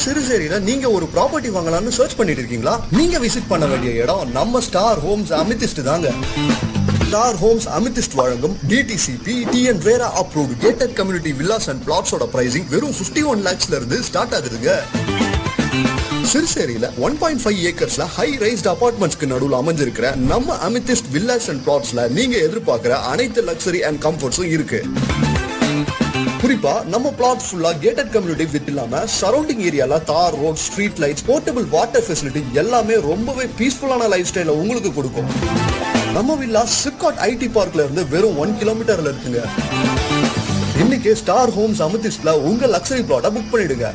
சிறுசேரியில நீங்க ஒரு ப்ராப்பர்ட்டி வாங்கலாம்னு சர்ச் பண்ணிட்டு இருக்கீங்களா? நீங்க விசிட் பண்ண வேண்டிய இடம் நம்ம ஸ்டார் ஹோம்ஸ் அமிதிஸ்ட் தாங்க. ஸ்டார் ஹோம்ஸ் அமிதிஸ்ட் வழங்கும் DTCP TN RERA approved gated community villas and பிளாட்ஸோட பிரைசிங் வெறும் 51 lakhsல இருந்து ஸ்டார்ட் ஆகுதுங்க. சிறுசேரியில 1.5 ஏக்கர்ஸ்ல ஹை ரைஸ்ட் அபார்ட்மெண்ட்ஸ்க்கு நடுவுல அமைஞ்சிருக்கிற நம்ம அமிதிஸ்ட் வில்லாஸ் அண்ட் பிளாட்ஸ்ல நீங்க எதிர்பார்க்கிற அனைத்து லக்ஸரி அண்ட் கம்ஃபர்ட்ஸும் இருக்கு. குறிப்பா நம்ம பிளாட் ஃபுல்லா கேட்டட் கம்யூனிட்டி வித் இல்லாம சரௌண்டிங் ஏரியால தார் road, street lights, portable water facility எல்லாமே ரொம்பவே பீஸ்ஃபுல்லான லைஃப் ஸ்டைல உங்களுக்கு கொடுக்கும். நம்ம வில்லா சிப்காட் ஐடி பார்க்ல இருந்து வெறும் 1 கிலோமீட்டர்ல இருக்குங்க. இன்னைக்கு ஸ்டார் ஹோம்ஸ் அமிதிஸ்ட்ல உங்க லக்ஸரி பிளாட்டை புக் பண்ணிடுங்க.